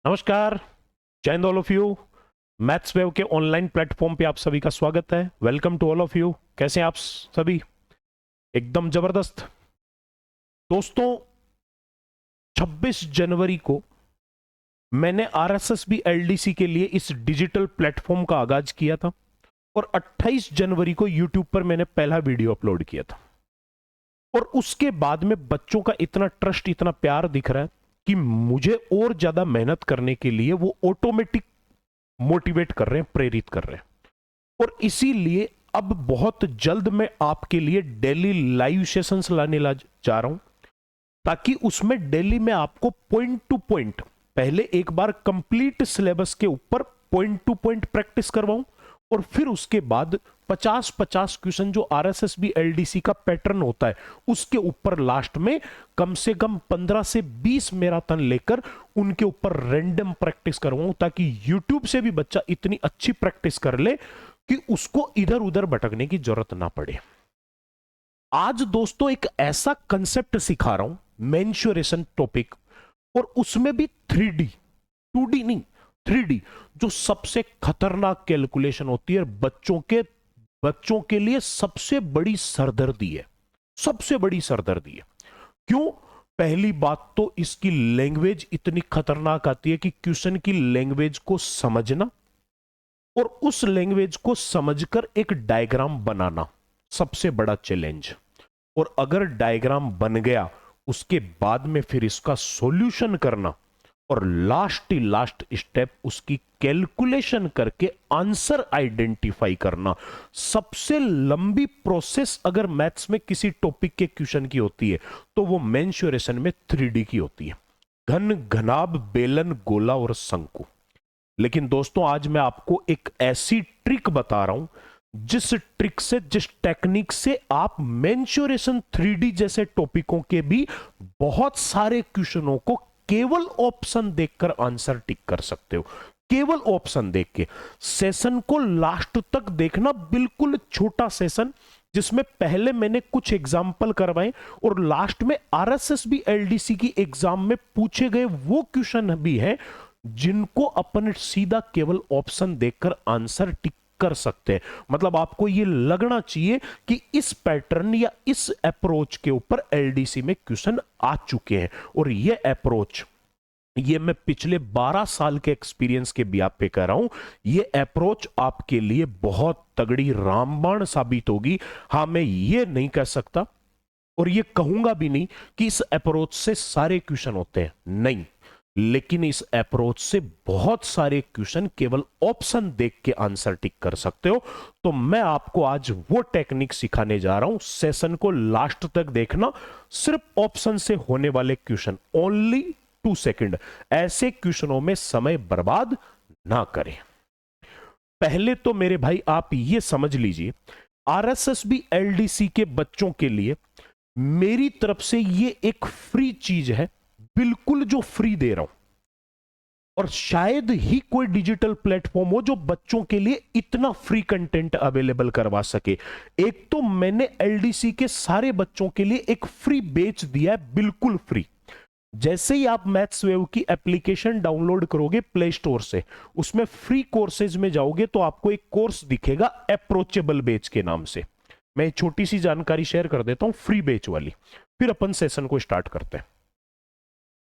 नमस्कार। जय हिंद all of you. Maths wave के ऑनलाइन प्लेटफॉर्म पे आप सभी का स्वागत है। Welcome to all of you. कैसे हैं आप सभी? एकदम जबरदस्त। दोस्तों, 26 जनवरी को मैंने आरएसएसबी एलडीसी के लिए इस डिजिटल प्लेटफॉर्म का आगाज किया था और 28 जनवरी को यूट्यूब पर मैंने पहला वीडियो अपलोड किया था। और उसके बाद में बच्चों का इतना ट्रस्ट, इतना प्यार दिख रहा है कि मुझे और ज्यादा मेहनत करने के लिए वो ऑटोमेटिक मोटिवेट कर रहे हैं, प्रेरित कर रहे हैं। और इसीलिए अब बहुत जल्द मैं आपके लिए डेली लाइव सेशंस लाने जा रहा हूं, ताकि उसमें डेली मैं आपको पॉइंट टू पॉइंट, पहले एक बार कंप्लीट सिलेबस के ऊपर पॉइंट टू पॉइंट प्रैक्टिस करवाऊं और फिर उसके बाद 50-50 क्वेश्चन जो आरएसएसबी एलडीसी का पैटर्न होता है उसके ऊपर लास्ट में कम से कम 15 से 20 मैराथन लेकर उनके ऊपर रैंडम प्रैक्टिस करवाऊं, ताकि यूट्यूब से भी बच्चा इतनी अच्छी प्रैक्टिस कर ले कि उसको इधर उधर भटकने की जरूरत ना पड़े। आज दोस्तों एक ऐसा कंसेप्ट सिखा रहा हूं, मेंसुरेशन टॉपिक, और उसमें भी 3D, 2D नहीं, 3D, जो सबसे खतरनाक कैलकुलेशन होती है, बच्चों के लिए सबसे बड़ी सरदर्दी है। सबसे बड़ी सरदर्दी है। क्यों? पहली बात तो इसकी लैंग्वेज इतनी खतरनाक आती है कि क्वेश्चन की लैंग्वेज को समझना और उस लैंग्वेज को समझकर एक डायग्राम बनाना सबसे बड़ा चैलेंज। और अगर डायग्राम बन गया, उसके बाद में फिर इसका सॉल्यूशन करना और लास्ट स्टेप उसकी कैलकुलेशन करके आंसर आइडेंटिफाई करना, सबसे लंबी प्रोसेस अगर मैथ्स में किसी टॉपिक के क्वेश्चन की होती है तो वो मेंसुरेशन में 3D की होती है। घन, घनाभ, बेलन, गोला और शंकु। लेकिन दोस्तों, आज मैं आपको एक ऐसी ट्रिक बता रहा हूं जिस ट्रिक से, जिस टेक्निक से आप मेंसुरेशन 3D जैसे टॉपिकों के भी बहुत सारे क्वेश्चनों को केवल ऑप्शन देखकर आंसर टिक कर सकते हो। केवल ऑप्शन देख के। सेशन को लास्ट तक देखना, बिल्कुल छोटा सेशन जिसमें पहले मैंने कुछ एग्जाम्पल करवाए और लास्ट में आरएसएसबी एलडीसी की एग्जाम में पूछे गए वो क्वेश्चन भी हैं जिनको अपन सीधा केवल ऑप्शन देखकर आंसर टिक कर सकते हैं। मतलब आपको यह लगना चाहिए कि इस पैटर्न या इस अप्रोच के ऊपर एलडीसी में क्वेश्चन आ चुके हैं। और यह अप्रोच, ये मैं पिछले 12 साल के एक्सपीरियंस के बियाप पे कह रहा हूं, ये अप्रोच आपके लिए बहुत तगड़ी रामबाण साबित होगी। हां, मैं ये नहीं कह सकता और ये कहूंगा भी नहीं कि इस अप्रोच से सारे क्वेश्चन होते हैं, नहीं। लेकिन इस अप्रोच से बहुत सारे क्वेश्चन केवल ऑप्शन देख के आंसर टिक कर सकते हो। तो मैं आपको आज वो टेक्निक सिखाने जा रहा हूं। सेशन को लास्ट तक देखना, सिर्फ ऑप्शन से होने वाले क्वेश्चन, ओनली 2 सेकंड। ऐसे क्वेश्चनों में समय बर्बाद ना करें। पहले तो मेरे भाई आप ये समझ लीजिए, आरएसएसबी एलडीसी के बच्चों के लिए मेरी तरफ से ये एक फ्री चीज है, बिल्कुल जो फ्री दे रहा हूं। और शायद ही कोई डिजिटल प्लेटफॉर्म हो जो बच्चों के लिए इतना फ्री कंटेंट अवेलेबल करवा सके। एक तो मैंने एलडीसी के सारे बच्चों के लिए एक फ्री बेच दिया है, बिल्कुल फ्री। जैसे ही आप मैथ्स वेव की एप्लीकेशन डाउनलोड करोगे प्ले स्टोर से, उसमें फ्री कोर्सेज में जाओगे तो आपको एक कोर्स दिखेगा अप्रोचेबल बेच के नाम से। मैं छोटी सी जानकारी शेयर कर देता हूं फ्री बेच वाली, फिर अपन सेशन को स्टार्ट करते हैं।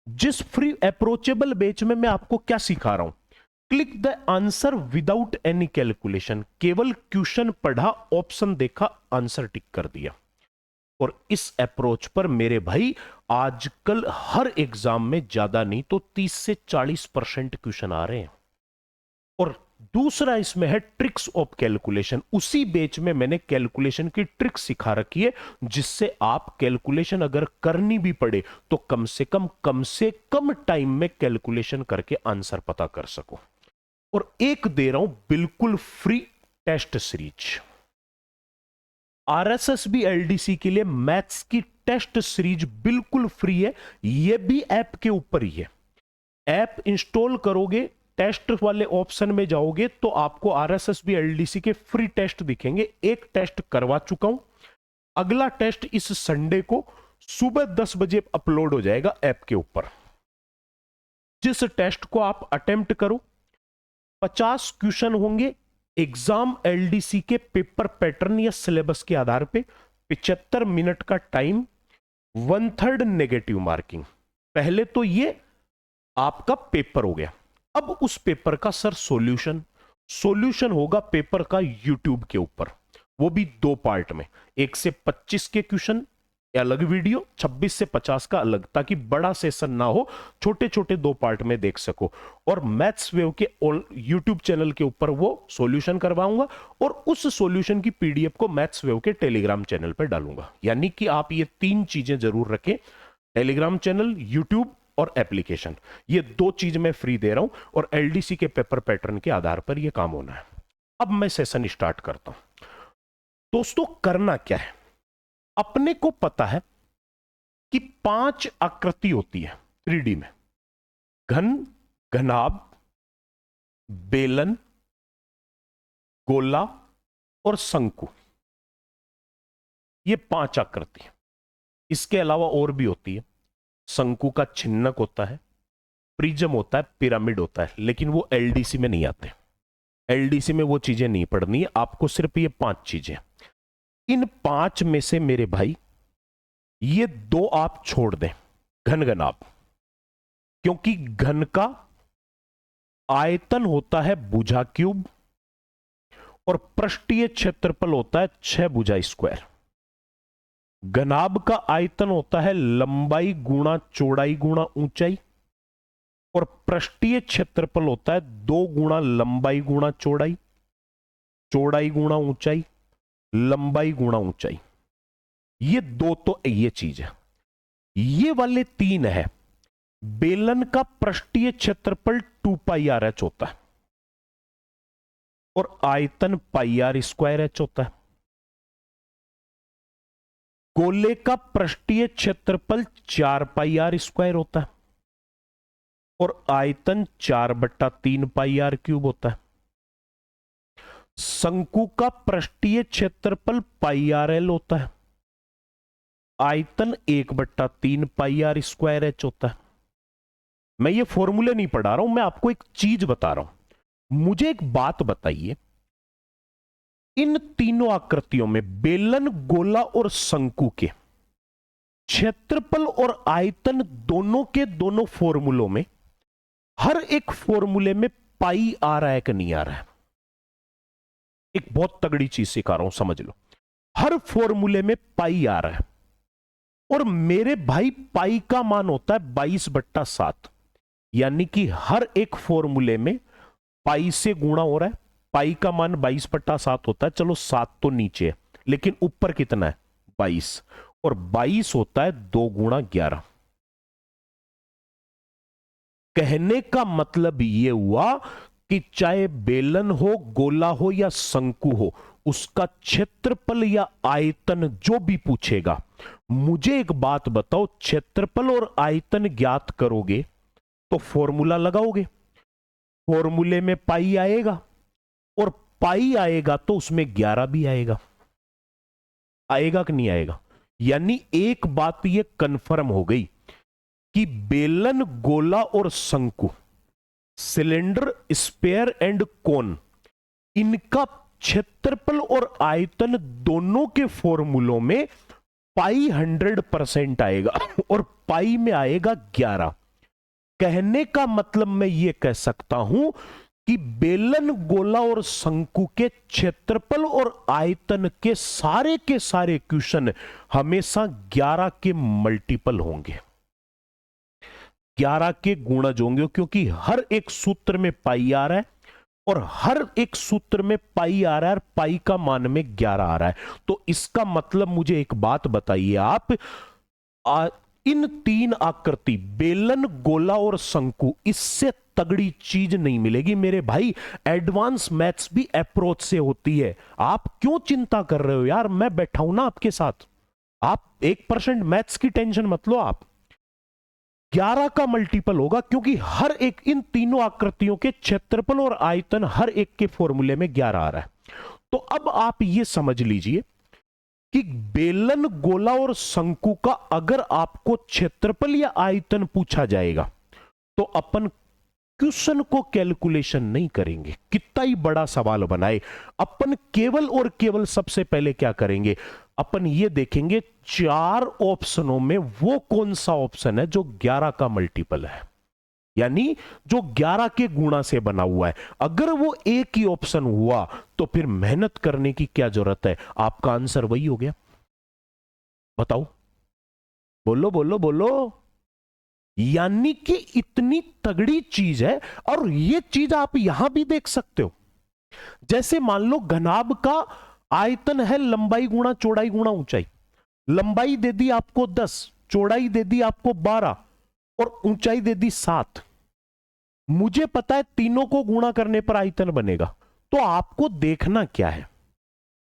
जिस फ्री अप्रोचेबल बेच में मैं आपको क्या सिखा रहा हूं, click the answer without any calculation. केवल क्वेश्चन पढ़ा, ऑप्शन देखा, आंसर टिक कर दिया। और इस अप्रोच पर मेरे भाई आजकल हर एग्जाम में ज्यादा नहीं तो 30 से 40% क्वेश्चन आ रहे हैं। और दूसरा इसमें है ट्रिक्स ऑफ कैलकुलेशन। उसी बेच में मैंने कैलकुलेशन की ट्रिक सिखा रखी है, जिससे आप कैलकुलेशन अगर करनी भी पड़े तो कम से कम टाइम में कैलकुलेशन करके आंसर पता कर सको। और एक दे रहा हूं बिल्कुल free test series. RSSB LDC के लिए मैथ्स की टेस्ट सीरीज बिल्कुल फ्री है। यह भी ऐप के ऊपर ही है। ऐप इंस्टॉल करोगे, टेस्ट वाले ऑप्शन में जाओगे तो आपको आरएसएसबी एलडीसी के फ्री टेस्ट दिखेंगे। एक टेस्ट करवा चुका हूं, अगला टेस्ट इस संडे को सुबह 10 बजे अपलोड हो जाएगा ऐप के ऊपर। जिस टेस्ट को आप अटेम्प्ट करो 50 क्वेश्चन होंगे एग्जाम एलडीसी के पेपर पैटर्न या सिलेबस के आधार पे, 75 मिनट का टाइम, 1/3 नेगेटिव मार्किंग। पहले तो ये आपका पेपर हो गया। अब उस पेपर का सर सॉल्यूशन होगा पेपर का यूट्यूब के ऊपर, वो भी 2 पार्ट में, 1 से 25 के क्वेश्चन अलग वीडियो, 26 से 50 का अलग, ताकि बड़ा सेशन ना हो, छोटे छोटे 2 पार्ट में देख सको। और मैथ्स वेव के यूट्यूब चैनल के ऊपर वो सॉल्यूशन करवाऊंगा और उस सॉल्यूशन की पीडीएफ को मैथ्स वेव के टेलीग्राम चैनल पर डालूंगा। यानी कि आप ये 3 चीजें जरूर रखें, टेलीग्राम चैनल, यूट्यूब और एप्लीकेशन, ये 2 चीज मैं फ्री दे रहा हूं और एलडीसी के पेपर पैटर्न के आधार पर यह काम होना है। अब मैं सेशन स्टार्ट करता हूं। दोस्तों करना क्या है, अपने को पता है कि 5 आकृति होती है 3D में, घन, घनाभ, बेलन, गोला और शंकु, ये 5 आकृति। इसके अलावा और भी होती है, शंकु का छिन्नक होता है, प्रिज्म होता है, पिरामिड होता है, लेकिन वो एलडीसी में नहीं आते। एलडीसी में वो चीजें नहीं पढ़नी है आपको, सिर्फ ये 5 चीजें। इन 5 में से मेरे भाई ये 2 आप छोड़ दें, घन, घनाभ, क्योंकि घन का आयतन होता है भुजा क्यूब और पृष्ठीय क्षेत्रफल होता है 6 भुजा स्क्वायर। घनाभ का आयतन होता है लंबाई गुणा चौड़ाई गुणा ऊंचाई और पृष्ठीय क्षेत्रफल होता है 2 गुणा लंबाई गुणा चौड़ाई, चौड़ाई गुणा ऊंचाई, लंबाई गुणा ऊंचाई। ये 2 तो ये चीज है। ये वाले 3 है, बेलन का पृष्ठीय क्षेत्रफल 2 पाई आर एच होता है और आयतन पाई आर स्क्वायर एच होता है। गोले का पृष्ठीय क्षेत्रफल 4 पाई आर स्क्वायर होता है और आयतन 4/3 पाई आर क्यूब होता है। शंकु का पृष्ठीय क्षेत्रफल पाई आर एल होता है, आयतन 1/3 पाई आर स्क्वायर एच होता है। मैं ये फॉर्मूले नहीं पढ़ा रहा हूं, मैं आपको एक चीज बता रहा हूं। मुझे एक बात बताइए, इन तीनों आकृतियों में बेलन, गोला और शंकु के क्षेत्रफल और आयतन दोनों के दोनों फॉर्मूलों में हर एक फॉर्मूले में पाई आ रहा है कि नहीं आ रहा है? एक बहुत तगड़ी चीज सिखा रहा हूं, समझ लो। हर फॉर्मूले में पाई आ रहा है और मेरे भाई पाई का मान होता है 22/7, यानी कि हर एक फॉर्मूले में पाई से गुणा हो रहा है। पाई का मान 22/7 होता है, चलो 7 तो नीचे है, लेकिन ऊपर कितना है? 22, और 22 होता है 2 गुणा 11। कहने का मतलब यह हुआ कि चाहे बेलन हो, गोला हो या शंकु हो, उसका क्षेत्रफल या आयतन जो भी पूछेगा, मुझे एक बात बताओ, क्षेत्रफल और आयतन ज्ञात करोगे तो फॉर्मूला लगाओगे, फॉर्मूले में पाई आएगा और पाई आएगा तो उसमें 11 भी आएगा। आएगा कि नहीं आएगा? यानी एक बात यह कंफर्म हो गई कि बेलन, गोला और शंकु, सिलेंडर, स्फीयर एंड कोन, इनका क्षेत्रफल और आयतन दोनों के फॉर्मूलों में पाई 100% आएगा और पाई में आएगा 11। कहने का मतलब मैं यह कह सकता हूं कि बेलन, गोला और शंकु के क्षेत्रफल और आयतन के सारे क्वेश्चन हमेशा 11 के मल्टीपल होंगे, 11 के गुणज होंगे, क्योंकि हर एक सूत्र में पाई आ रहा है और हर एक सूत्र में पाई आ रहा है और पाई का मान में 11 आ रहा है। तो इसका मतलब मुझे एक बात बताइए आप, इन 3 आकृति बेलन, गोला और शंकु, इससे तगड़ी चीज नहीं मिलेगी मेरे भाई। एडवांस मैथ्स भी अप्रोच से होती है। आप क्यों चिंता कर रहे हो यार, मैं बैठा हूं ना आपके साथ। आप 1% मैथ्स की टेंशन मत लो, आप 11 का मल्टीपल होगा, क्योंकि हर एक इन तीनों आकृतियों के क्षेत्रफल और आयतन हर एक के फॉर्मूले में 11 आ रहा है। तो अब आप ये समझ लीजिए कि बेलन, गोला और शंकु का अगर आपको क्षेत्रफल या आयतन पूछा जाएगा तो अपन क्वेश्चन को कैलकुलेशन नहीं करेंगे, कितना ही बड़ा सवाल बनाए, अपन केवल और केवल सबसे पहले क्या करेंगे, अपन ये देखेंगे 4 ऑप्शनों में वो कौन सा ऑप्शन है जो 11 का मल्टीपल है, यानी जो 11 के गुणा से बना हुआ है। अगर वो एक ही ऑप्शन हुआ तो फिर मेहनत करने की क्या जरूरत है, आपका आंसर वही हो गया। बताओ, बोलो बोलो बोलो। यानी कि इतनी तगड़ी चीज है। और ये चीज आप यहां भी देख सकते हो, जैसे मान लो घनाभ का आयतन है लंबाई गुणा चौड़ाई गुणा ऊंचाई। लंबाई दे दी आपको 10, चौड़ाई दे दी आपको 12 और ऊंचाई दे दी 7। मुझे पता है तीनों को गुणा करने पर आयतन बनेगा। तो आपको देखना क्या है,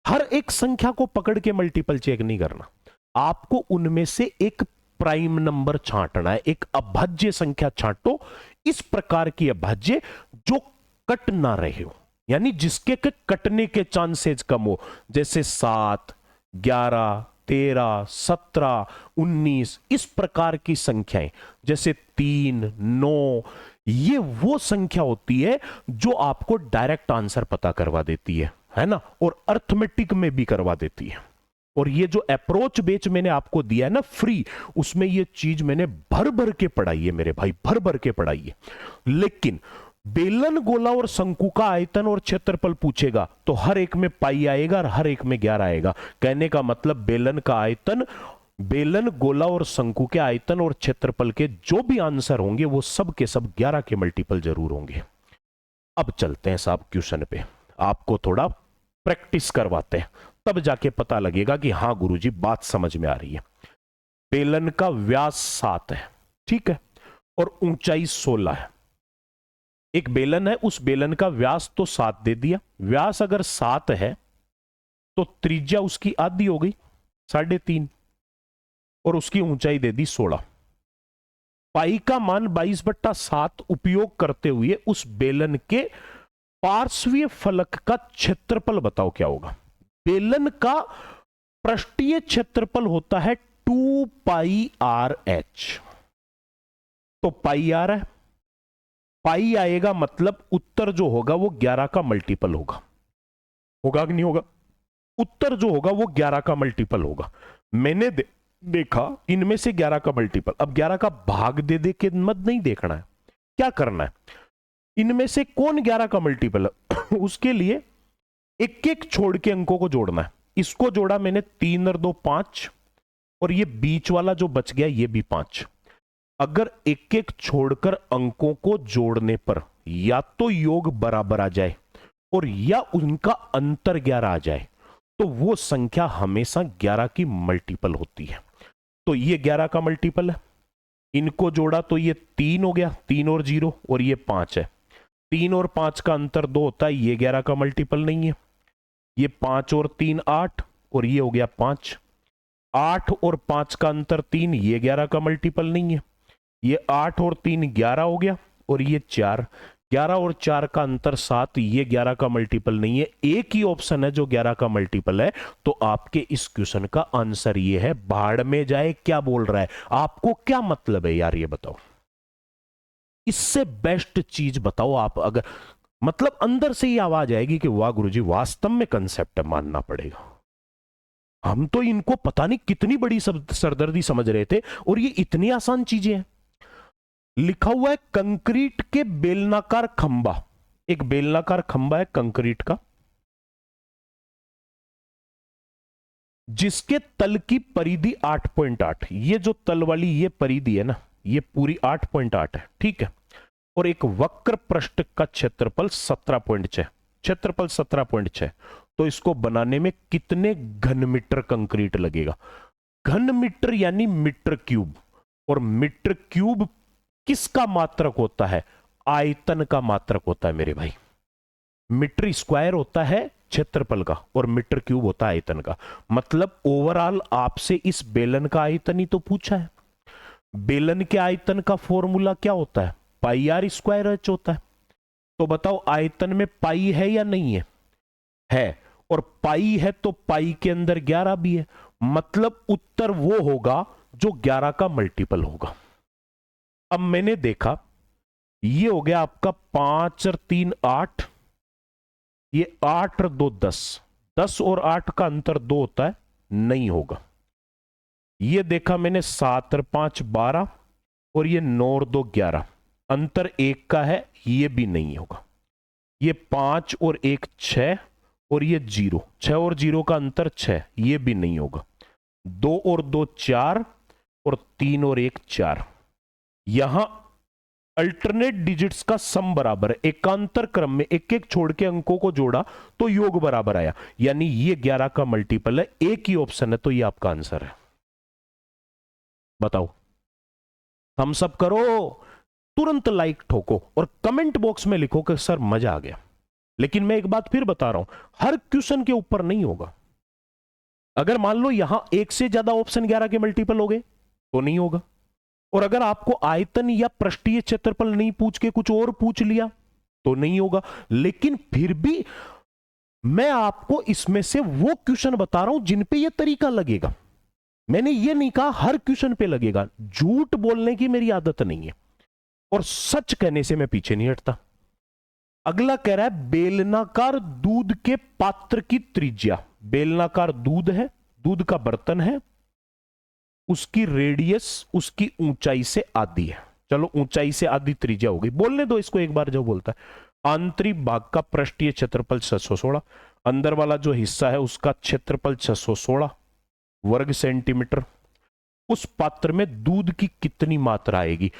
हर एक संख्या को पकड़ के मल्टीपल चेक नहीं करना, आपको उनमें से एक प्राइम नंबर छांटना है, एक अभाज्य संख्या छांटो, इस प्रकार की अभाज्य जो कट ना रहे हो, यानी जिसके कटने के चांसेस कम हो, जैसे 7, 11, 13, 17, 19, इस प्रकार की संख्याएं, जैसे 3, 9, ये वो संख्या होती है जो आपको डायरेक्ट आंसर पता करवा देती है ना, और अर्थमेटिक में भी करवा देती है। और ये जो अप्रोच बेच मैंने आपको दिया है ना फ्री, उसमें ये चीज मैंने भर भर के पढ़ाई है मेरे भाई, भर भर के पढ़ाई है। लेकिन बेलन, गोला और शंकु का आयतन और क्षेत्रफल पूछेगा तो हर एक में पाई आएगा और हर एक में 11 आएगा। कहने का मतलब बेलन का आयतन, बेलन, गोला और शंकु के आयतन और क्षेत्रफल के जो भी आंसर होंगे वो सब के सब 11 के मल्टीपल जरूर होंगे। अब चलते हैं साहब क्वेश्चन पे, आपको थोड़ा प्रैक्टिस करवाते हैं, तब जाके पता लगेगा कि हां गुरुजी बात समझ में आ रही है। बेलन का व्यास 7 है, ठीक है, और ऊंचाई 16 है। एक बेलन है, उस बेलन का व्यास तो 7 दे दिया, व्यास अगर 7 है तो त्रिज्या उसकी आधी हो गई 3.5 और उसकी ऊंचाई दे दी 16। पाई का मान 22/7 उपयोग करते हुए उस बेलन के पार्श्वीय फलक का क्षेत्रफल बताओ क्या होगा। बेलन का पृष्ठीय क्षेत्रफल होता है 2πr(h), तो पाई आ रहा है, पाई आएगा मतलब उत्तर जो होगा वो 11 का मल्टीपल होगा, होगा कि नहीं होगा? उत्तर जो होगा वो 11 का मल्टीपल होगा। मैंने देखा इनमें से 11 का मल्टीपल, अब 11 का भाग दे दे के मत नहीं देखना है, क्या करना है, इनमें से कौन 11 का मल्टीपल है उसके लिए एक एक छोड़ के अंकों को जोड़ना है। इसको जोड़ा मैंने 3 और 2 5, और ये बीच वाला जो बच गया ये भी 5। अगर एक एक छोड़कर अंकों को जोड़ने पर या तो योग बराबर आ जाए और या उनका अंतर 11 आ जाए तो वो संख्या हमेशा 11 की मल्टीपल होती है। तो ये 11 का मल्टीपल है, इनको जोड़ा तो ये 3 हो गया, 3 और 0, और ये 5 है, 3 और 5 का अंतर 2 होता है, ये 11 का मल्टीपल नहीं है। ये 5 और 3 8, और ये हो गया 5, 8 और 5 का अंतर 3, ये 11 का मल्टीपल नहीं है। ये 8 और 3 11 हो गया, और ये 4, 11 और 4 का अंतर 7, ये 11 का मल्टीपल नहीं है। एक ही ऑप्शन है जो 11 का मल्टीपल है, तो आपके इस क्वेश्चन का आंसर ये है। भाड़ में जाए, क्या बोल रहा है, आपको क्या मतलब है यार, ये बताओ, इससे बेस्ट चीज बताओ आप। अगर मतलब अंदर से ही आवाज आएगी कि वाह गुरुजी वास्तव में कंसेप्ट मानना पड़ेगा। हम तो इनको पता नहीं कितनी बड़ी सरदर्दी समझ रहे थे, और ये इतनी आसान चीजें हैं। लिखा हुआ है कंक्रीट के बेलनाकार खंबा, एक बेलनाकार खंबा है कंक्रीट का, जिसके तल की परिधि 8.8, ये जो तल वाली ये परिधि है ना, ये पूरी 8.8 है, ठीक है, और एक वक्र पृष्ठ का क्षेत्रफल 17.6, क्षेत्रफल 17.6। तो इसको बनाने में कितने घन मीटर कंक्रीट लगेगा? घन मीटर यानी मीटर क्यूब, और मीटर क्यूब किसका मात्रक होता है? आयतन का मात्रक होता है मेरे भाई। मीटर स्क्वायर होता है क्षेत्रफल का और मीटर क्यूब होता है आयतन का। मतलब ओवरऑल आपसे इस बेलन का आयतन ही तो पूछा है। बेलन के आयतन का फॉर्मूला क्या होता है? पाई आर स्क्वायर एच होता है। तो बताओ आयतन में पाई है या नहीं है? है, और पाई है तो पाई के अंदर 11 भी है, मतलब उत्तर वो होगा जो 11 का मल्टीपल होगा। अब मैंने देखा ये हो गया आपका 5 और 3 8, ये 8 और 2 10, 10 और 8 का अंतर 2 होता है, नहीं होगा। ये देखा मैंने 7 और 5 12, और ये 9 और 2 11, अंतर 1 का है, ये भी नहीं होगा। ये 5 और 1 6, और ये 0, 6 और 0 का अंतर 6, ये भी नहीं होगा। 2 और 2 4, और 3 और 1 4। यहां अल्टरनेट डिजिट्स का सम बराबर है, एकांतर क्रम में एक एक छोड़ के अंकों को जोड़ा तो योग बराबर आया, यानी ये 11 का मल्टीपल है। एक ही ऑप्शन है, तो ये आपका आंसर है। बताओ, थम्स अप करो, तुरंत लाइक ठोको, और कमेंट बॉक्स में लिखो कि सर मजा आ गया। लेकिन मैं एक बात फिर बता रहा हूं, हर क्वेश्चन के ऊपर नहीं होगा। अगर मान लो यहां एक से ज्यादा ऑप्शन 11 के मल्टीपल हो गए तो नहीं होगा, और अगर आपको आयतन या पृष्ठीय क्षेत्रफल नहीं पूछ के कुछ और पूछ लिया तो नहीं होगा। लेकिन फिर भी मैं आपको इसमें से वो क्वेश्चन बता रहा हूं जिन पे ये तरीका लगेगा। मैंने ये नहीं कहा हर क्वेश्चन पे लगेगा, झूठ बोलने की मेरी आदत नहीं है, और सच कहने से मैं पीछे नहीं हटता। अगला कह रहा है बेलनाकार दूध के पात्र की त्रिज्या। बेलनाकार दूध है, दूध का बर्तन है, उसकी रेडियस उसकी ऊंचाई से आधी है। चलो ऊंचाई से आधी त्रिज्या हो गई, बोलने दो इसको एक बार जो बोलता है। आंतरिक भाग का पृष्ठीय क्षेत्रफल 616, अंदर वाला जो हिस्सा है उसका क्षेत्रफल 616 वर्ग सेंटीमीटर। उस पात्र में दूध की कितनी मात्रा आएगी?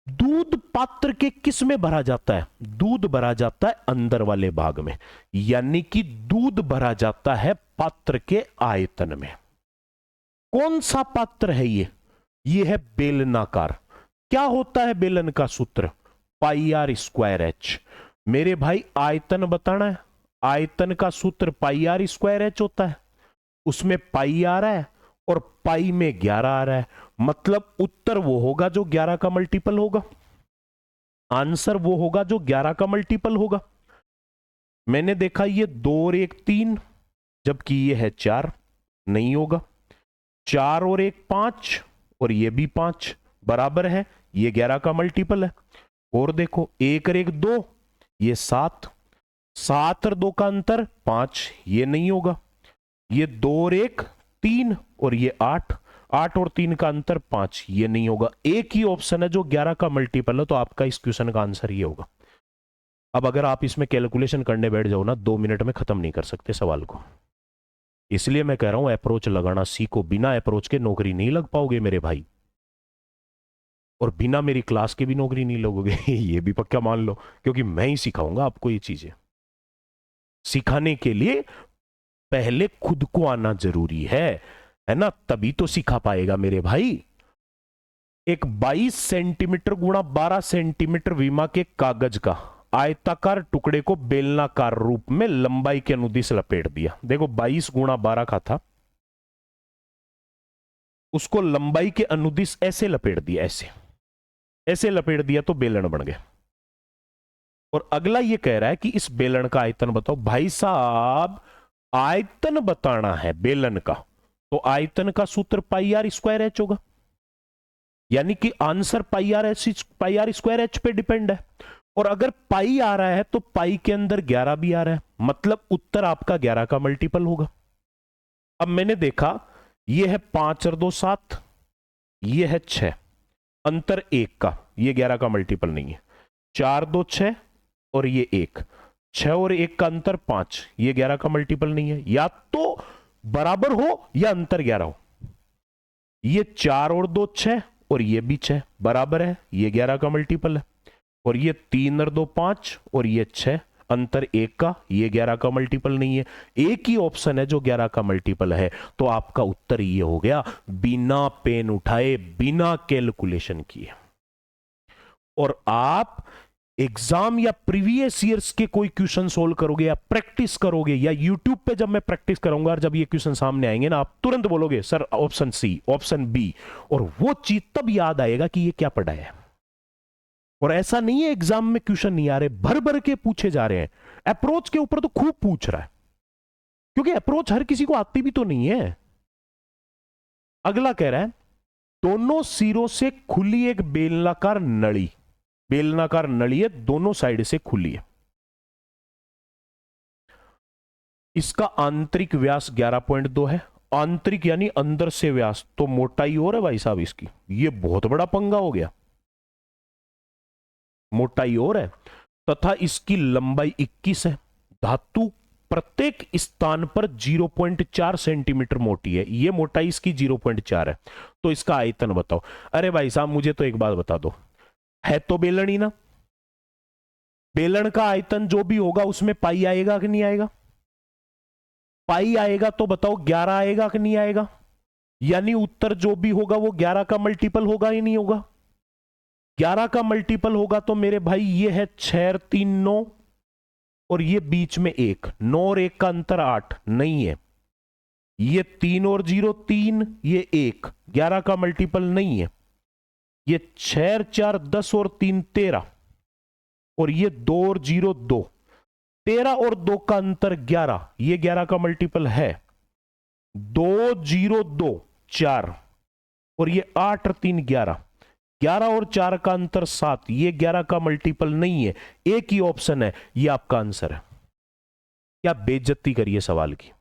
दूध पात्र के किस में भरा जाता है? दूध भरा जाता है अंदर वाले भाग में, यानी कि दूध भरा जाता है पात्र के आयतन में। कौन सा पात्र है ये? ये है बेलनाकार। क्या होता है बेलन का सूत्र? पाई आर स्क्वायर एच। मेरे भाई आयतन बताना है, आयतन का सूत्र पाई आर स्क्वायर एच होता है। उसमें पाई आ रहा है और पाई में 11 आ रहा है, मतलब उत्तर वो होगा जो 11 का मल्टीपल होगा, आंसर वो होगा जो 11 का मल्टीपल होगा। मैंने देखा ये 2 और 1 3, जबकि ये है 4, नहीं होगा। 4 और 1 5, और ये भी 5 बराबर है, ये 11 का मल्टीपल है। और देखो 1 और 1 2, ये 7, 7 और 2 का अंतर 5, ये नहीं होगा। ये 2 और 1 3, और ये 8, 8 और 3 का अंतर 5, ये नहीं होगा। एक ही ऑप्शन है जो 11 का मल्टीपल है, तो आपका इस क्वेश्चन का आंसर ये होगा। अब अगर आप इसमें कैलकुलेशन करने बैठ जाओ ना, 2 मिनट में खत्म नहीं कर सकते सवाल को। इसलिए मैं कह रहा हूं अप्रोच लगाना सीखो, बिना अप्रोच के नौकरी नहीं लग पाओगे मेरे भाई, और बिना मेरी क्लास के भी नौकरी नहीं लगोगे ये भी पक्का मान लो, क्योंकि मैं ही सिखाऊंगा आपको ये चीजें। सिखाने के लिए पहले खुद को आना जरूरी है ना, तभी तो सिखा पाएगा मेरे भाई। एक 22 सेंटीमीटर गुणा 12 सेंटीमीटर विमा के कागज का आयताकार टुकड़े को बेलनाकार रूप में लंबाई के अनुदिश लपेट दिया। देखो 22 गुणा 12 का था, उसको लंबाई के अनुदिश ऐसे लपेट दिया, ऐसे ऐसे लपेट दिया तो बेलन बन गया। और अगला ये कह रहा है कि इस बेलन का आयतन बताओ। भाई साहब आयतन बताना है बेलन का, तो आयतन का सूत्र पाई आर स्क्वायर एच होगा, यानी कि answer pi r square h पे डिपेंड है। और अगर पाई आ रहा है तो पाई के अंदर 11 भी आ रहा है, मतलब उत्तर आपका 11 का मल्टीपल होगा। अब मैंने देखा ये है 5 और 2 7, ये है 6, अंतर 1 का, ये 11 का मल्टीपल नहीं है। 4 2 6, और ये 1, 6 और 1 का अंतर 5, ये 11 का मल्टीपल नहीं है। या तो बराबर हो या अंतर 11 हो। ये 4 और 2 6, और ये भी 6 बराबर है, ये 11 का मल्टीपल है। और ये 3 और 2 5, और ये 6, अंतर 1 का, ये 11 का मल्टीपल नहीं है। एक ही ऑप्शन है जो 11 का मल्टीपल है, तो आपका उत्तर ये हो गया, बिना पेन उठाए बिना कैलकुलेशन किए। और आप एग्जाम या प्रीवियस ईयर्स के कोई क्वेश्चन सोल्व करोगे या प्रैक्टिस करोगे, या यूट्यूब पे जब मैं प्रैक्टिस करूंगा और जब ये क्वेश्चन सामने आएंगे ना, आप तुरंत बोलोगे sir option C, option B, और वो चीज तब याद आएगा कि ये क्या पढ़ा है। और ऐसा नहीं है एग्जाम में क्वेश्चन नहीं आ रहे, भर भर के पूछे जा रहे हैं। अप्रोच के ऊपर तो खूब पूछ रहा है, क्योंकि अप्रोच हर किसी को आती भी तो नहीं है। अगला कह रहा है दोनों सिरों से खुली एक बेलनाकार नली बेलनाकार नली है, दोनों साइड से खुली है। इसका आंतरिक व्यास 11.2 है। आंतरिक यानी अंदर से व्यास, तो मोटाई और है भाई साहब इसकी। ये बहुत बड़ा पंगा हो गया, मोटाई और है। तथा इसकी लंबाई 21 है। धातु प्रत्येक स्थान पर 0.4 सेंटीमीटर मोटी है। ये मोटाई इसकी 0.4 है। तो इसका आयतन बताओ। अरे भाई साहब मुझे तो एक बात बता दो, है तो बेलन ही ना, बेलन का आयतन जो भी होगा उसमें पाई आएगा कि नहीं आएगा? पाई आएगा तो बताओ 11 आएगा कि नहीं आएगा? यानी उत्तर जो भी होगा वो 11 का मल्टीपल होगा ही नहीं होगा? 11 का मल्टीपल होगा तो मेरे भाई ये है 6 और 3 9, और ये बीच में 1, 9 और 1 का अंतर 8 नहीं है। ये 3 और 0 3, ये 1, 11 का मल्टीपल नहीं है। ये 6 और 4 10 और 3 13, और ये 2 और 0 2, 13 और 2 का अंतर 11, ये 11 का मल्टीपल है। 2 0 2 4, और ये 8 और 3 11, 11 और 4 का अंतर 7, ये 11 का मल्टीपल नहीं है। एक ही ऑप्शन है, ये आपका आंसर है। क्या बेइज्जती करिए सवाल की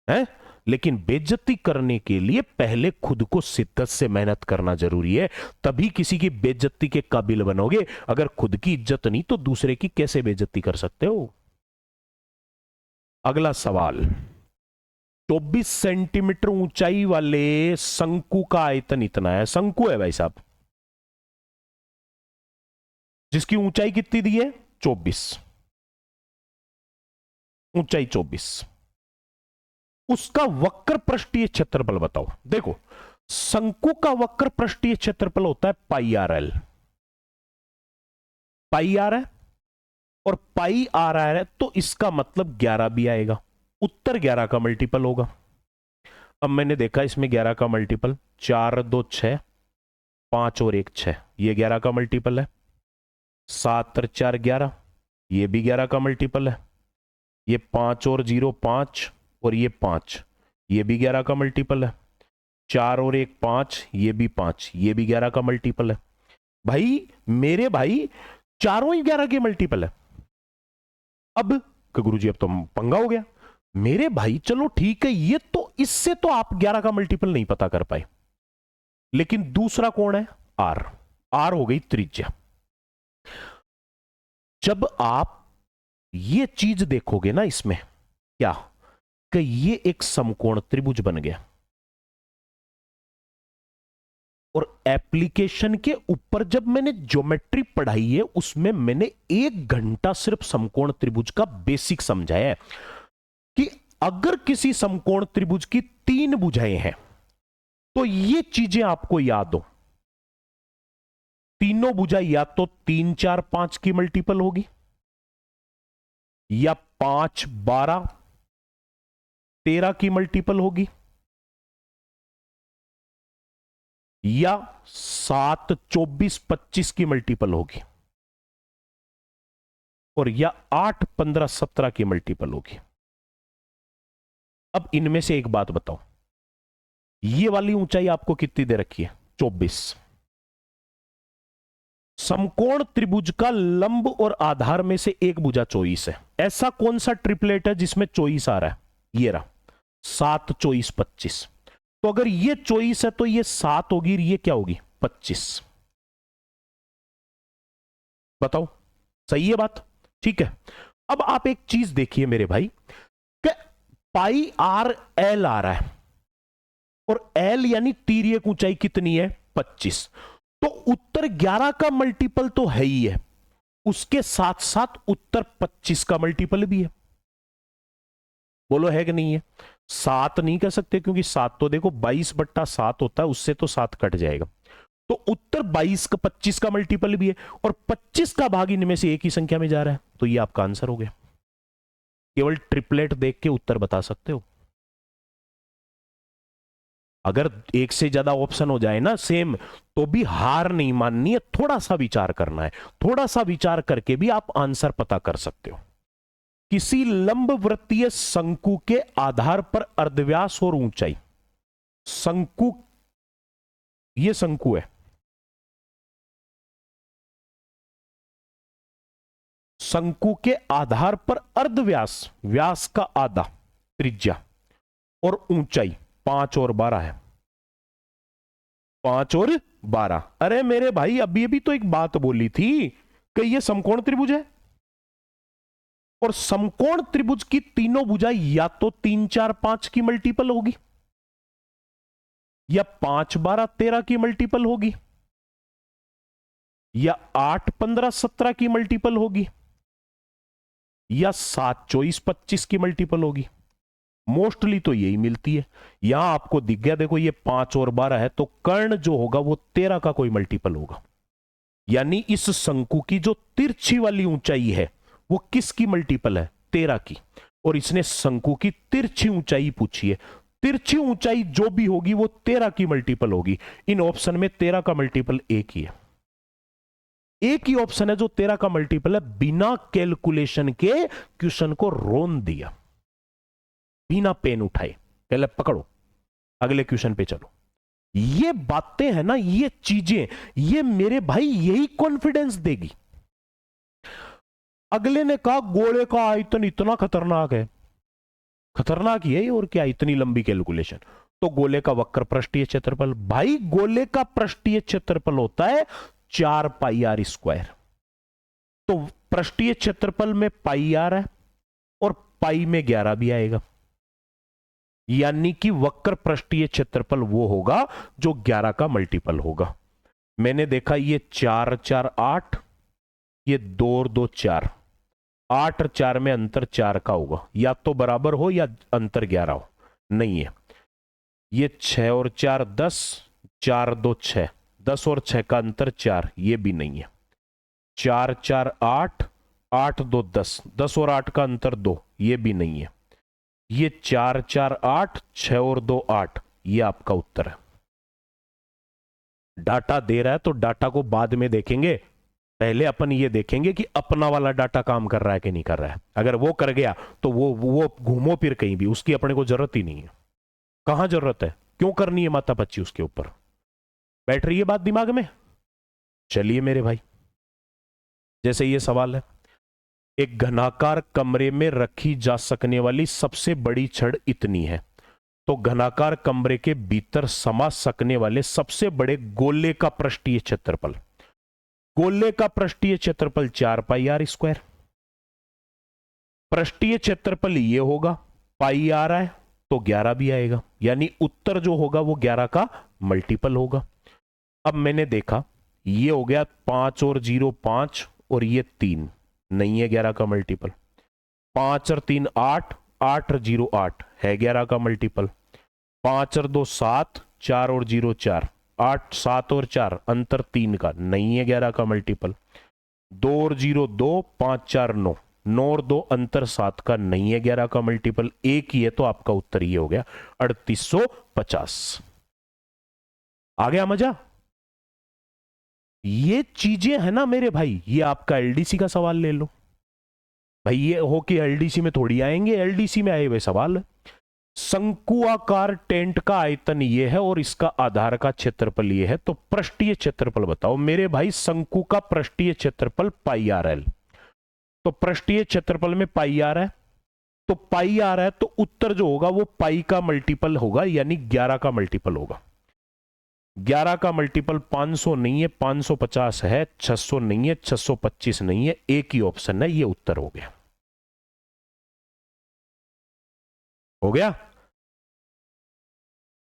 है? लेकिन बेइज्जती करने के लिए पहले खुद को शिद्दत से मेहनत करना जरूरी है, तभी किसी की बेइज्जती के काबिल बनोगे। अगर खुद की इज्जत नहीं तो दूसरे की कैसे बेइज्जती कर सकते हो? अगला सवाल, 24 सेंटीमीटर ऊंचाई वाले शंकु का आयतन इतना है। शंकु है भाई साहब, जिसकी ऊंचाई कितनी दी है? 24, ऊंचाई 24। उसका वक्र पृष्ठीय क्षेत्रफल बताओ। देखो, शंकु का वक्र पृष्ठीय क्षेत्रफल होता है पाई आर एल। पाई आर है और पाई आर आर है, तो इसका मतलब 11 भी आएगा। उत्तर 11 का मल्टीपल होगा। अब मैंने देखा इसमें 11 का मल्टीपल 4 2 6, 5 और 1 6, ये 11 का मल्टीपल है। 7 और 4 11, ये भी 11 का मल्टीपल है। ये 5 और 0 5, और ये 5, ये भी 11 का मल्टीपल है। 4 और 1 5, ये भी 5, ये भी 11 का मल्टीपल है। भाई मेरे भाई चारों ही 11 के मल्टीपल है। अब गुरुजी अब तो पंगा हो गया। मेरे भाई चलो ठीक है, ये तो इससे तो आप 11 का मल्टीपल नहीं पता कर पाए, लेकिन दूसरा कौन है? आर। आर हो गई त्रिज्या। जब आप ये चीज देखोगे ना इसमें, क्या कि ये एक समकोण त्रिभुज बन गया, और एप्लीकेशन के ऊपर जब मैंने ज्योमेट्री पढ़ाई है उसमें मैंने 1 घंटा सिर्फ समकोण त्रिभुज का बेसिक समझाया है कि अगर किसी समकोण त्रिभुज की 3 भुजाएं हैं तो ये चीजें आपको याद हो। तीनों भुजा या तो 3 4 5 की मल्टीपल होगी, या 5 12 13 की मल्टीपल होगी, या 7 24 25 की मल्टीपल होगी, और या 8 15 17 की मल्टीपल होगी। अब इनमें से एक बात बताओ, ये वाली ऊंचाई आपको कितनी दे रखी है? 24। समकोण त्रिभुज का लंब और आधार में से एक भुजा 24 है। ऐसा कौन सा ट्रिपलेट है जिसमें 24 आ रहा है? ये रहा, 7 24 25। तो अगर ये 24 है तो ये 7 होगी, ये क्या होगी? 25। बताओ सही है बात? ठीक है। अब आप एक चीज देखिए मेरे भाई, कि पाई आर एल आ रहा है, और एल यानी तिर्यक ऊंचाई कितनी है? 25। तो उत्तर 11 का मल्टीपल तो है ही है, उसके साथ साथ उत्तर 25 का मल्टीपल भी है। बोलो है कि नहीं है? 7 नहीं कह सकते, क्योंकि 7 तो देखो 22/7 होता है, उससे तो 7 कट जाएगा। तो उत्तर 22 का 25 का मल्टीपल भी है, और 25 का भाग इनमें से एक ही संख्या में जा रहा है, तो ये आपका आंसर हो गया। केवल ट्रिपलेट देख के उत्तर बता सकते हो। अगर एक से ज्यादा ऑप्शन हो जाए ना सेम, तो भी हार नहीं माननी है, थोड़ा सा विचार करना है। थोड़ा सा विचार करके भी आप आंसर पता कर सकते हो। किसी लंबवृत्तीय शंकु के आधार पर अर्धव्यास और ऊंचाई। शंकु, ये शंकु है, शंकु के आधार पर अर्धव्यास, व्यास का आधा, त्रिज्या और ऊंचाई 5 और 12 है। 5 और 12। अरे मेरे भाई अभी अभी तो एक बात बोली थी कि ये समकोण त्रिभुज है, और समकोण त्रिभुज की तीनों भुजाएं या तो 3 4 5 की मल्टीपल होगी, या 5 12 13 की मल्टीपल होगी, या 8 15 17 की मल्टीपल होगी, या 7 24 25 की मल्टीपल होगी। मोस्टली तो यही मिलती है। यहां आपको दिख गया, देखो ये 5 और 12 है, तो कर्ण जो होगा वो 13 का कोई मल्टीपल होगा। यानी इस शंकु की जो तिरछी वाली ऊंचाई है वो किसकी मल्टीपल है? 13 की। और इसने शंकु की तिरछी ऊंचाई पूछी है। तिरछी ऊंचाई जो भी होगी वो 13 की मल्टीपल होगी। इन ऑप्शन में 13 का मल्टीपल एक ही है, एक ही ऑप्शन है जो 13 का मल्टीपल है। बिना कैलकुलेशन के क्वेश्चन को रोन दिया, बिना पेन उठाए। पहले पकड़ो, अगले क्वेश्चन पे चलो। ये बातें है ना, ये चीजें, ये मेरे भाई यही कॉन्फिडेंस देगी। अगले ने कहा गोले का आयतन इतना खतरनाक है, खतरनाक ही है और क्या, इतनी लंबी कैलकुलेशन। तो गोले का वक्र पृष्ठीय क्षेत्रफल, भाई गोले का पृष्ठीय क्षेत्रफल होता है 4 पाई आर स्क्वायर। तो पृष्ठीय क्षेत्रफल में पाई आर है और पाई में 11 भी आएगा, यानी कि वक्र पृष्ठीय क्षेत्रफल वो होगा जो 11 का मल्टीपल होगा। मैंने देखा ये 4 4 8, ये 2 और 2 4, 8 और 4 में अंतर 4 का होगा, या तो बराबर हो या अंतर 11 हो, नहीं है। ये 6 और 4 10, 4 2 6, 10 और 6 का अंतर 4, ये भी नहीं है। 4 4 8, 8 2 10, 10 और 8 का अंतर 2, ये भी नहीं है। ये 4 4 8, 6 और 2 8, ये आपका उत्तर है। डाटा दे रहा है तो डाटा को बाद में देखेंगे, पहले अपन ये देखेंगे कि अपना वाला डाटा काम कर रहा है कि नहीं कर रहा है। अगर वो कर गया तो वो घूमो फिर कहीं भी, उसकी अपने को जरूरत ही नहीं है। कहां जरूरत है, क्यों करनी है माता पच्ची उसके ऊपर? बैठ रही है बात दिमाग में? चलिए मेरे भाई, जैसे ये सवाल है, एक घनाकार कमरे में रखी जा सकने वाली सबसे बड़ी छड़ इतनी है, तो घनाकार कमरे के भीतर समा सकने वाले सबसे बड़े गोले का पृष्ठीय क्षेत्रफल, गोले का पृष्ठीय क्षेत्रफल 4 पाई आर स्क्वायर। पृष्ठीय क्षेत्रफल ये होगा, पाई आर है तो 11 भी आएगा, यानी उत्तर जो होगा वो 11 का मल्टीपल होगा। अब मैंने देखा ये हो गया 5 और 0 5, और ये 3 नहीं है 11 का मल्टीपल। 5 और 3 8, 8 और 0 8 है 11 का मल्टीपल। 5 और 2 7, 4 और 0 4, 8 7 और 4 अंतर 3 का, नहीं है 11 का मल्टीपल। 2 और 0 2, 5 4 9, 9 और 2 अंतर 7 का, नहीं है 11 का मल्टीपल। एक ही है, तो आपका उत्तर ये हो गया 3850। आ गया मजा? ये चीजें है ना मेरे भाई, ये आपका एलडीसी का सवाल ले लो भाई। ये हो कि एलडीसी में थोड़ी आएंगे, एलडीसी में आए हुए सवाल। शंकुआकार टेंट का आयतन ये है और इसका आधार का क्षेत्रफल ये है, तो पृष्ठीय क्षेत्रफल बताओ मेरे भाई। शंकु का पृष्ठीय क्षेत्रफल पाई आर एल, तो पृष्ठीय क्षेत्रफल में पाई आर है, तो पाई आर है, तो उत्तर जो होगा वो पाई का मल्टीपल होगा, यानी 11 का मल्टीपल होगा। 11 का मल्टीपल 500 नहीं है, 550 है, 600 नहीं है, 625 नहीं है, एक ही ऑप्शन है, ये उत्तर हो गया। हो गया?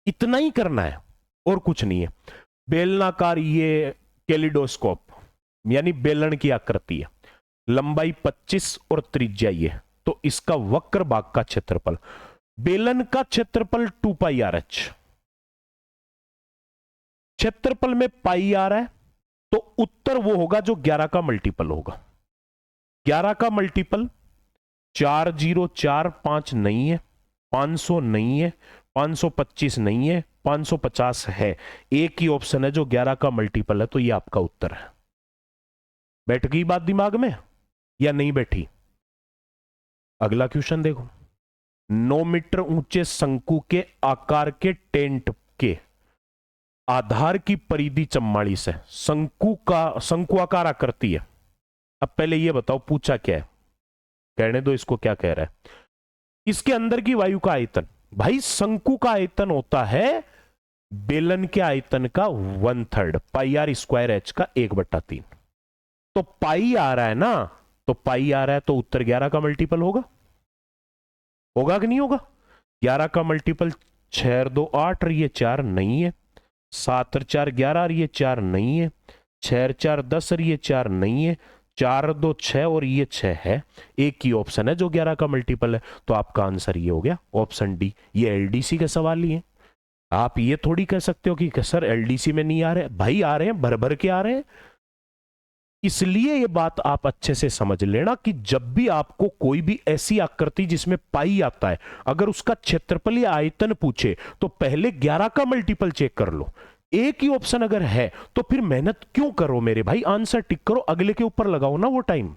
इतना ही करना है और कुछ नहीं है। बेलनाकार ये कैलिडोस्कोप, यानी बेलन की आकृति है, लंबाई 25 और त्रिज्या ये, तो इसका वक्र भाग का क्षेत्रफल, बेलन का क्षेत्रफल 2 पाई आर एच, क्षेत्रफल में पाई आर है, तो उत्तर वो होगा जो 11 का मल्टीपल होगा। 11 का मल्टीपल 4 0 4 5 नहीं है, 500 नहीं है, 525 नहीं है, 550 है, एक ही ऑप्शन है जो 11 का मल्टीपल है, तो ये आपका उत्तर है। बैठ गई बात दिमाग में या नहीं बैठी? अगला क्वेश्चन देखो। 9 मीटर ऊंचे शंकु के आकार के टेंट के आधार की परिधि 44 है। शंकु आकार आकृति है, अब पहले ये बताओ पूछा क्या है, कहने दो इसको क्या कह रहा है। इसके अंदर की वायु का आयतन, भाई शंकु का आयतन होता है बेलन के आयतन का 1/3 पाई आर स्क्वायर एच का 1/3। तो पाई आ रहा है ना, तो पाई आ रहा है तो उत्तर 11 का मल्टीपल होगा, होगा कि नहीं होगा? 11 का मल्टीपल 6 और 2 8 और ये 4 नहीं है, 7 और 4 11 और ये 4 नहीं है, 6 और 4 10 और ये 4 नहीं है, 4 और 2 6 और ये 6 है। एक ही ऑप्शन है जो 11 का मल्टीपल है, तो आपका आंसर ये हो गया ऑप्शन डी। ये एलडीसी के सवाल ही है। आप ये थोड़ी कह सकते हो कि सर एलडीसी में नहीं आ रहे, भाई आ रहे हैं, भर भर के आ रहे हैं। इसलिए ये बात आप अच्छे से समझ लेना कि जब भी आपको कोई भी ऐसी आकृति जिसमें पाई आता है, अगर उसका क्षेत्रफल या आयतन पूछे तो पहले 11 का मल्टीपल चेक कर लो। एक ही ऑप्शन अगर है तो फिर मेहनत क्यों करो मेरे भाई, आंसर टिक करो, अगले के ऊपर लगाओ ना वो टाइम।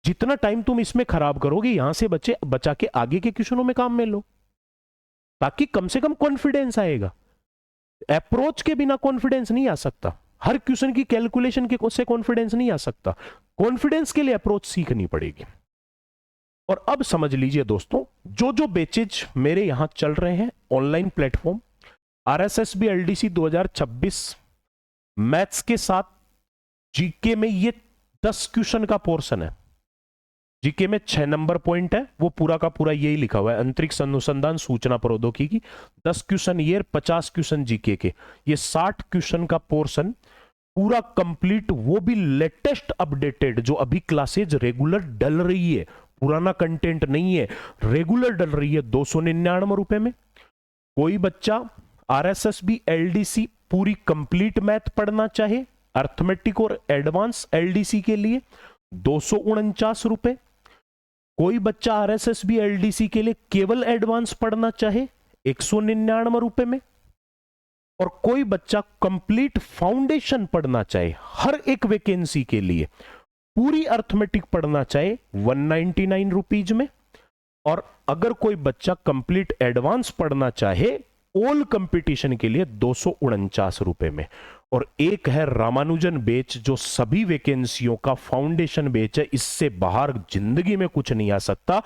जितना टाइम तुम इसमें खराब करोगे यहां से बचा के आगे के क्वेश्चनों में काम में लो, ताकि कम से कम कॉन्फिडेंस आएगा। अप्रोच के बिना कॉन्फिडेंस नहीं आ सकता, हर क्वेश्चन की कैलकुलेशन के से कॉन्फिडेंस नहीं आ सकता। कॉन्फिडेंस के लिए अप्रोच सीखनी पड़ेगी। और अब समझ लीजिए दोस्तों, जो जो बैचेज मेरे यहां चल रहे हैं online platform, RSSB LDC 2026 maths के साथ जीके में ये 10 क्वेश्चन का पोर्शन है। जीके में 6 नंबर पॉइंट है, वो पूरा का पूरा यही लिखा हुआ है, अंतरिक्ष अनुसंधान सूचना प्रौद्योगिकी। 10 क्वेश्चन ये, 50 क्वेश्चन जीके के, ये 60 क्वेश्चन का पोर्शन पूरा कंप्लीट, वो भी लेटेस्ट अपडेटेड, जो अभी क्लासेज रेगुलर डल रही है, पुराना कंटेंट नहीं है, रेगुलर डल रही है, 299 रुपए में। कोई बच्चा आरएसएसबी एलडीसी पूरी कंप्लीट मैथ पढ़ना चाहे, अर्थमेटिक और एडवांस एलडीसी के लिए 249 रुपए। कोई बच्चा आरएसएसबी एलडीसी के लिए केवल एडवांस पढ़ना चाहे 199 रुपए में। और कोई बच्चा कंप्लीट फाउंडेशन पढ़ना चाहे हर एक वैकेंसी के लिए, पूरी अर्थमेटिक पढ़ना चाहे 199 रुपीज में। और अगर कोई बच्चा कंप्लीट एडवांस पढ़ना चाहे ऑल कंपटीशन के लिए 249 रुपए में। और एक है रामानुजन बैच, जो सभी वैकेंसियों का फाउंडेशन बैच है, इससे बाहर जिंदगी में कुछ नहीं आ सकता।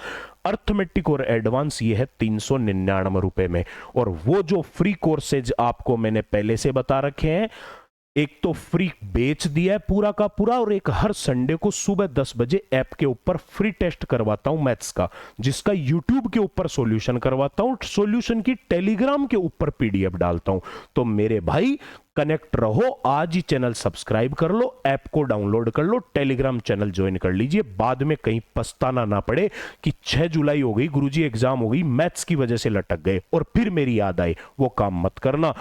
अर्थमेटिक और एडवांस ये है 399 रुपए में। और वो जो फ्री कोर्सेज आपको मैंने पहले से बता रखे हैं, एक तो फ्री बेच दिया है पूरा का पूरा, और एक हर संडे को सुबह 10 बजे ऐप के ऊपर फ्री टेस्ट करवाता हूं मैथ्स का, जिसका यूट्यूब के ऊपर सॉल्यूशन करवाता हूं, सॉल्यूशन की टेलीग्राम के ऊपर पीडीएफ डालता हूं। तो मेरे भाई कनेक्ट रहो, आज ही चैनल सब्सक्राइब कर लो, ऐप को डाउनलोड कर लो, टेलीग्राम चैनल ज्वाइन कर लीजिए, बाद में कहीं पछताना ना पड़े कि 6 जुलाई हो गई गुरुजी, एग्जाम हो गई, मैथ्स की वजह से लटक गए और फिर मेरी याद आई। वो काम मत करना।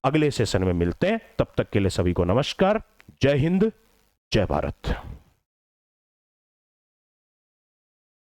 अगले सेशन में मिलते हैं, तब तक के लिए सभी को नमस्कार, जय हिंद, जय भारत।